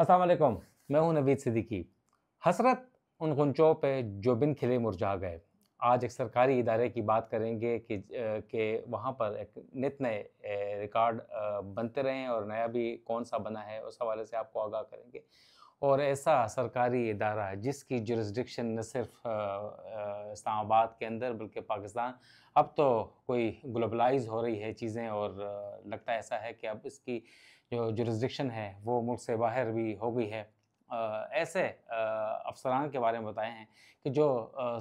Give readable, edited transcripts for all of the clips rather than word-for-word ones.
अस्सलाम वालेकुम। मैं हूं नवीद सिद्दीकी। हसरत उन गुंचों पे जो बिन खिले मुरझा गए। आज एक सरकारी इदारे की बात करेंगे कि वहाँ पर एक नित नए रिकॉर्ड बनते रहें और नया भी कौन सा बना है उस हवाले से आपको आगाह करेंगे। और ऐसा सरकारी इदारा जिसकी जुरिस्डिक्शन न सिर्फ इस्लामाबाद के अंदर बल्कि पाकिस्तान, अब तो कोई ग्लोबलाइज हो रही है चीज़ें और लगता है ऐसा है कि अब इसकी जो जुरिस्डिक्शन है वो मुल्क से बाहर भी हो गई है। ऐसे अफसरान के बारे में बताए हैं कि जो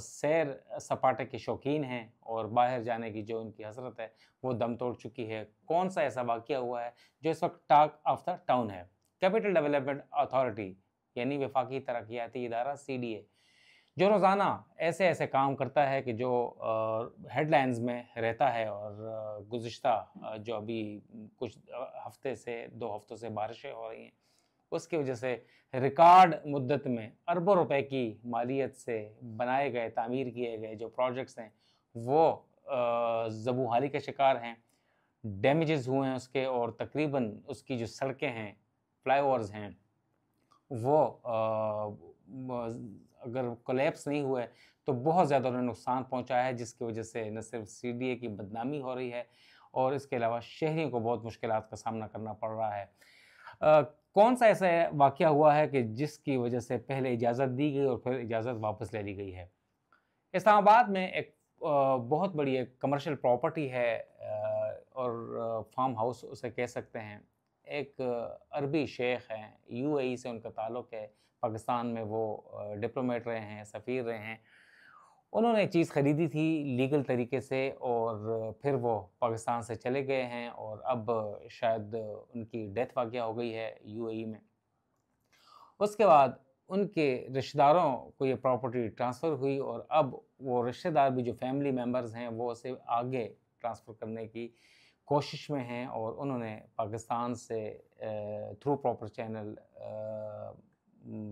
सैर सपाटे के शौकीन हैं और बाहर जाने की जो उनकी हसरत है वो दम तोड़ चुकी है। कौन सा ऐसा वाक़या हुआ है जो इस वक्त टॉक ऑफ द टाउन है? कैपिटल डेवलपमेंट अथॉरिटी यानी वफाकी तरक्याती इदारा सीडीए, जो रोज़ाना ऐसे-ऐसे काम करता है कि जो हेडलाइंस में रहता है और गुज़िश्ता जो अभी कुछ हफ़्ते से 2 हफ़्तों से बारिशें हो रही हैं, उसकी वजह से रिकॉर्ड मुद्दत में अरबों रुपए की मालियत से बनाए गए, तामीर किए गए जो प्रोजेक्ट्स हैं, वो ज़बूहाली के शिकार हैं, डैमेजेज़ हुए हैं उसके और तकरीबन उसकी जो सड़कें हैं, फ्लाईओवर्स हैं वो अगर कोलैप्स नहीं हुए तो बहुत ज़्यादा उन्हें नुकसान पहुंचा है, जिसकी वजह से न सिर्फ सीडीए की बदनामी हो रही है और इसके अलावा शहरियों को बहुत मुश्किलात का सामना करना पड़ रहा है। कौन सा ऐसा वाक़या हुआ है कि जिसकी वजह से पहले इजाज़त दी गई और फिर इजाज़त वापस ले ली गई है? इस्लामाबाद में एक बहुत बड़ी एक कमर्शियल प्रॉपर्टी है और फार्म हाउस उसे कह सकते हैं। एक अरबी शेख हैं, यूएई से उनका ताल्लुक़ है, पाकिस्तान में वो डिप्लोमेट रहे हैं, सफ़ीर रहे हैं। उन्होंने एक चीज़ खरीदी थी लीगल तरीके से और फिर वो पाकिस्तान से चले गए हैं और अब शायद उनकी डेथ वाक़या हो गई है यूएई में। उसके बाद उनके रिश्तेदारों को ये प्रॉपर्टी ट्रांसफ़र हुई और अब वो रिश्तेदार भी जो फैमिली मेंबर्स हैं वो उसे आगे ट्रांसफ़र करने की कोशिश में हैं और उन्होंने पाकिस्तान से थ्रू प्रॉपर चैनल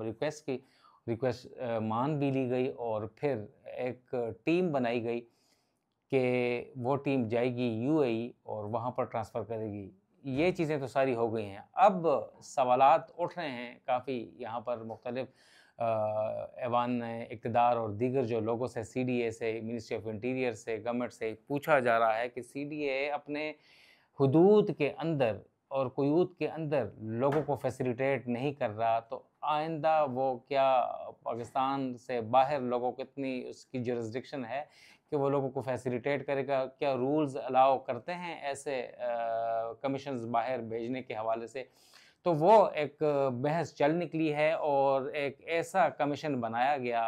रिक्वेस्ट की। रिक्वेस्ट मान भी ली गई और फिर एक टीम बनाई गई कि वो टीम जाएगी यूएई और वहाँ पर ट्रांसफ़र करेगी। ये चीज़ें तो सारी हो गई हैं। अब सवालात उठ रहे हैं काफ़ी यहाँ पर मुख्तलिफ़ ऐवान इक़्तिदार और दीगर जो लोगों से सीडीए से, मिनिस्ट्री ऑफ इंटीरियर से, गवर्नमेंट से पूछा जा रहा है कि सीडीए अपने हुदूद के अंदर और क़ुयूद के अंदर लोगों को फैसिलिटेट नहीं कर रहा, तो आइंदा वो क्या पाकिस्तान से बाहर लोगों को इतनी उसकी जुरिस्डिक्शन है कि वो लोगों को फैसिलिटेट करेगा? क्या रूल्स अलाउ करते हैं ऐसे कमीशंस बाहर भेजने के हवाले से? तो वो एक बहस चल निकली है और एक ऐसा कमीशन बनाया गया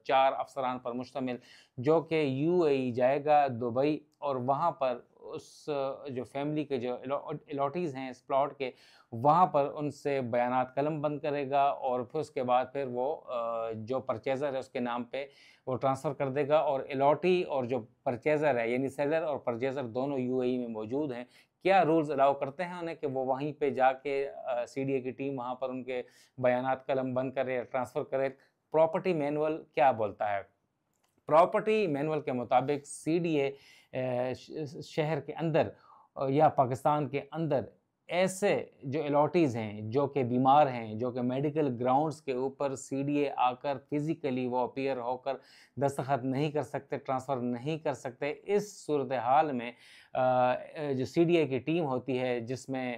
4 अफसरान पर मुश्तमिल, जो कि यूएई जाएगा, दुबई, और वहाँ पर उस जो फैमिली के जो अलॉटीज़ हैं इस प्लॉट के, वहाँ पर उनसे बयानात कलमबंद करेगा और फिर उसके बाद फिर वो जो परचेज़र है उसके नाम पे वो ट्रांसफ़र कर देगा और अलॉटी और जो परचेज़र है यानी सेलर और परचेज़र दोनों यूएई में मौजूद हैं। क्या रूल्स अलाउ करते हैं उन्हें कि वो वहीं पे जाके सीडीए की टीम वहाँ पर उनके बयानात कलमबंद करे या ट्रांसफ़र करे? प्रॉपर्टी मैनुअल क्या बोलता है? प्रॉपर्टी मैनुअल के मुताबिक सीडीए शहर के अंदर या पाकिस्तान के अंदर ऐसे जो अलॉटीज़ हैं, जो कि बीमार हैं, जो कि मेडिकल ग्राउंड्स के ऊपर सीडीए आकर फिज़िकली वो अपीयर होकर दस्तखत नहीं कर सकते, ट्रांसफ़र नहीं कर सकते। इस सूरत हाल में जो सीडीए की टीम होती है, जिसमें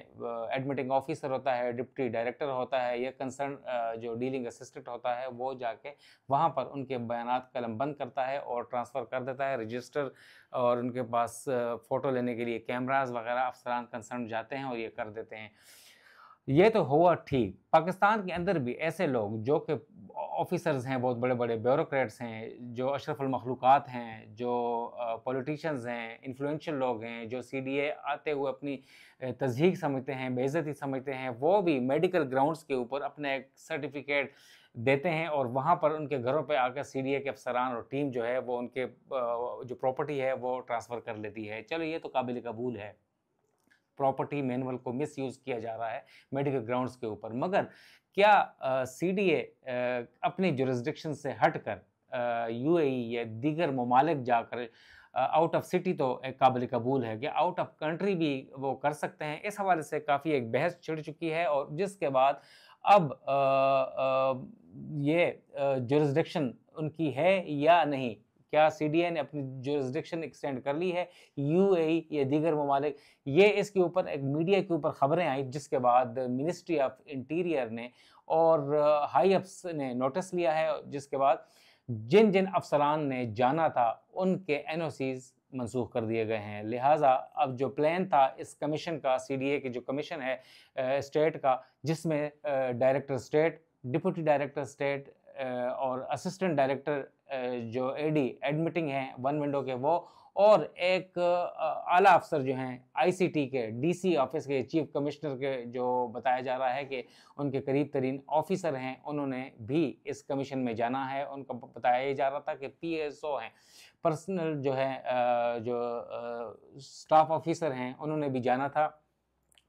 एडमिटिंग ऑफ़िसर होता है, डिप्टी डायरेक्टर होता है या कंसर्न जो डीलिंग असिस्टेंट होता है, वो जाके वहाँ पर उनके बयानात कलमबंद करता है और ट्रांसफ़र कर देता है। रजिस्टर और उनके पास फ़ोटो लेने के लिए कैमराज़ वग़ैरह अफ़सरान कंसर्न जाते हैं और ये कर देते हैं। ये तो हुआ ठीक। पाकिस्तान के अंदर भी ऐसे लोग जो कि ऑफ़िसर्स हैं, बहुत बड़े-बड़े ब्यूरोक्रेट्स हैं, जो अशरफुल मखलूक़ात हैं, जो पॉलिटिशियंस हैं, इन्फ्लुएंशियल लोग हैं, जो सीडीए आते हुए अपनी तज़हीक समझते हैं, बेइज़्ज़ती समझते हैं, वो भी मेडिकल ग्राउंड्स के ऊपर अपने एक सर्टिफ़िकेट देते हैं और वहाँ पर उनके घरों पे आकर सीडीए के अफ़सरान और टीम जो है वो उनके जो प्रॉपर्टी है वो ट्रांसफ़र कर लेती है। चलो ये तो काबिल कबूल है। प्रॉपर्टी मैनुअल को मिसयूज़ किया जा रहा है मेडिकल ग्राउंड्स के ऊपर। मगर क्या सीडीए अपनी जुरिस्डिक्शन से हटकर यूएई या दीगर ममालिक जाकर आउट ऑफ सिटी तो एक काबिल कबूल है कि आउट ऑफ कंट्री भी वो कर सकते हैं। इस हवाले से काफ़ी एक बहस छिड़ चुकी है और जिसके बाद अब ये जुरिस्डिक्शन उनकी है या नहीं, क्या सीडीए ने अपनी जुरिस्डिक्शन एक्सटेंड कर ली है, यूएई या दीगर ममालिक, ये इसके ऊपर एक मीडिया के ऊपर खबरें आई, जिसके बाद मिनिस्ट्री ऑफ इंटीरियर ने और हाई अफ्स ने नोटिस लिया है, जिसके बाद जिन जिन अफसरान ने जाना था उनके एनओसीज मंसूख कर दिए गए हैं। लिहाजा अब जो प्लान था इस कमीशन का, सीडीए के जो कमीशन है स्टेट का, जिसमें director state, deputy director state और असिस्टेंट डायरेक्टर जो एडी एडमिटिंग हैं वन विंडो के, वो और एक आला अफसर जो हैं आईसीटी के डीसी ऑफिस के चीफ कमिश्नर के, जो बताया जा रहा है कि उनके करीब तरीन ऑफिसर हैं, उन्होंने भी इस कमीशन में जाना है। उनको बताया जा रहा था कि पीएसओ हैं, पर्सनल जो है जो स्टाफ ऑफिसर हैं, उन्होंने भी जाना था।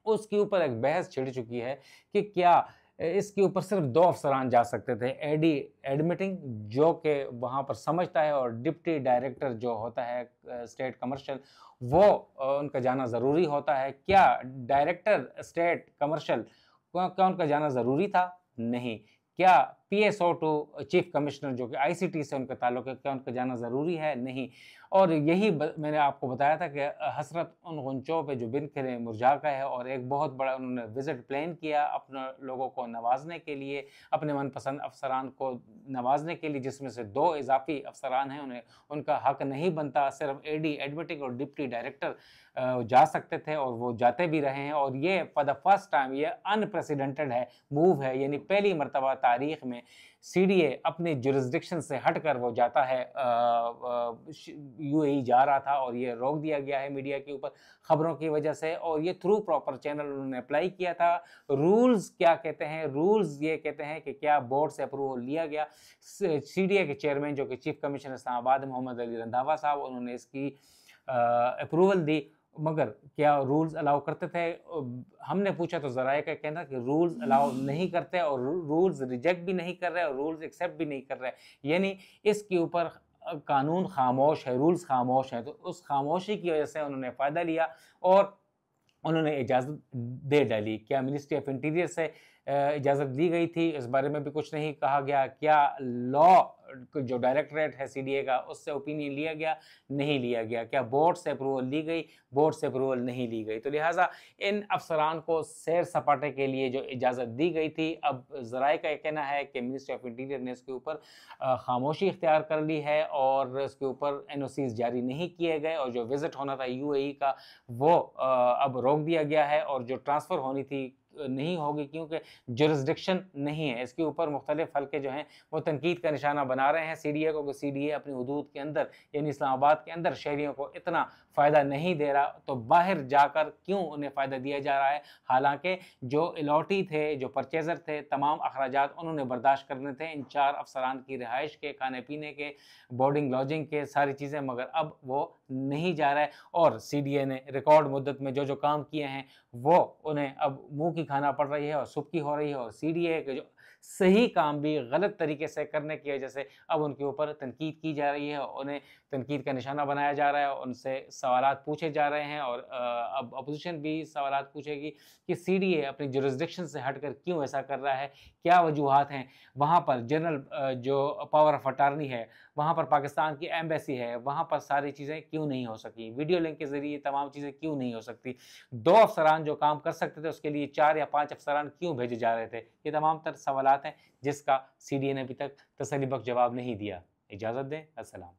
उसके ऊपर एक बहस छिड़ चुकी है कि क्या इसके ऊपर सिर्फ 2 अफसरान जा सकते थे, एडी एडमिटिंग जो कि वहाँ पर समझता है, और डिप्टी डायरेक्टर जो होता है स्टेट कमर्शियल, वो उनका जाना ज़रूरी होता है। क्या डायरेक्टर स्टेट कमर्शियल क्या उनका जाना ज़रूरी था? नहीं। क्या पीएसओ टू चीफ कमिश्नर जो कि आईसीटी से उनका ताल्लुक है, क्या उनका जाना ज़रूरी है? नहीं। और यही मैंने आपको बताया था कि हसरत उन गुंचों पे जो बिन खिले मुरझा गए है, और एक बहुत बड़ा उन्होंने विजिट प्लान किया अपने लोगों को नवाजने के लिए, अपने मनपसंद अफसरान को नवाजने के लिए, जिसमें से 2 इजाफी अफसरान हैं, उन्हें उनका हक नहीं बनता। सिर्फ एडी एडमिटिंग और डिप्टी डायरेक्टर जा सकते थे, और वो जाते भी रहे हैं। और ये फॉर द फर्स्ट टाइम ये अनप्रेसिडेंटेड है, मूव है, यानी पहली मरतबा तारीख में सीडीए अपनी जुरिस्डिक्शन से हटकर वो जाता है, यूएई जा रहा था और ये रोक दिया गया है मीडिया के ऊपर खबरों की वजह से। और ये थ्रू प्रॉपर चैनल उन्होंने अप्लाई किया था। रूल्स क्या कहते हैं? रूल्स ये कहते हैं कि क्या बोर्ड से अप्रूवल लिया गया। सीडीए के चेयरमैन जो कि चीफ कमिश्नर इस्लामाबाद मोहम्मद अली रंधावा साहब, उन्होंने इसकी अप्रूवल दी, मगर क्या रूल्स अलाउ करते थे? हमने पूछा तो ज़राए का कहना कि रूल्स अलाउ नहीं करते, और रूल्स रिजेक्ट भी नहीं कर रहे और रूल्स एक्सेप्ट भी नहीं कर रहे, यानी इसके ऊपर कानून खामोश है, रूल्स खामोश हैं। तो उस खामोशी की वजह से उन्होंने फ़ायदा लिया और उन्होंने इजाज़त दे डाली। क्या मिनिस्ट्री ऑफ इंटीरियर से इजाज़त दी गई थी? इस बारे में भी कुछ नहीं कहा गया। क्या लॉ जो डायरेक्टरेट है सीडीए का, उससे ओपिनियन लिया गया? नहीं लिया गया। क्या बोर्ड से अप्रूवल ली गई? बोर्ड से अप्रूवल नहीं ली गई। तो लिहाजा इन अफसरान को सैर सपाटे के लिए जो इजाज़त दी गई थी, अब ज़राए का कहना है कि मिनिस्ट्री ऑफ इंटीरियर ने इसके ऊपर खामोशी इख्तियार कर ली है और इसके ऊपर एनओसीज जारी नहीं किए गए, और जो विज़िट होना था यूएई का वो अब रोक दिया गया है, और जो ट्रांसफ़र होनी थी नहीं होगी, क्योंकि जुरिस्डिक्शन नहीं है। इसके ऊपर मुख्तलिफ हल्के जो हैं वो तनकीद का निशाना बना रहे हैं सीडीए को, कि सीडीए अपनी हुदूद के अंदर यानी इस्लामाबाद के अंदर शहरियों को इतना फ़ायदा नहीं दे रहा, तो बाहर जाकर क्यों उन्हें फ़ायदा दिया जा रहा है? हालांकि जो अलॉटी थे, जो परचेज़र थे, तमाम अखराजात उन्होंने बर्दाश्त करने थे इन 4 अफसरान की रिहाइश के, खाने पीने के, बोर्डिंग लॉजिंग के, सारी चीज़ें, मगर अब वो नहीं जा रहा है। और सीडीए ने रिकॉर्ड मुद्दत में जो जो काम किए हैं वो उन्हें अब मुंह की खाना पड़ रही है और सुबकी हो रही है, और सीडीए के जो सही काम भी गलत तरीके से करने की वजह से अब उनके ऊपर तनकीद की जा रही है, उन्हें तनकीद का निशाना बनाया जा रहा है, उनसे सवालात पूछे जा रहे हैं। और अब अपोजिशन भी सवालात पूछेगी कि सीडीए अपनी जुरिस्डिक्शन से हटकर क्यों ऐसा कर रहा है, क्या वजूहात हैं? वहाँ पर जनरल जो पावर ऑफ अटार्नी है, वहाँ पर पाकिस्तान की एम्बेसी है, वहाँ पर सारी चीज़ें क्यों नहीं हो सकी? वीडियो लिंक के ज़रिए तमाम चीज़ें क्यों नहीं हो सकती? 2 अफसरान जो काम कर सकते थे उसके लिए 4 या 5 अफसरान क्यों भेजे जा रहे थे? ये तमाम तर सवालात हैं जिसका सीडीए ने अभी तक तसल्लीबख्श जवाब नहीं दिया। इजाज़त दें, अस्सलाम।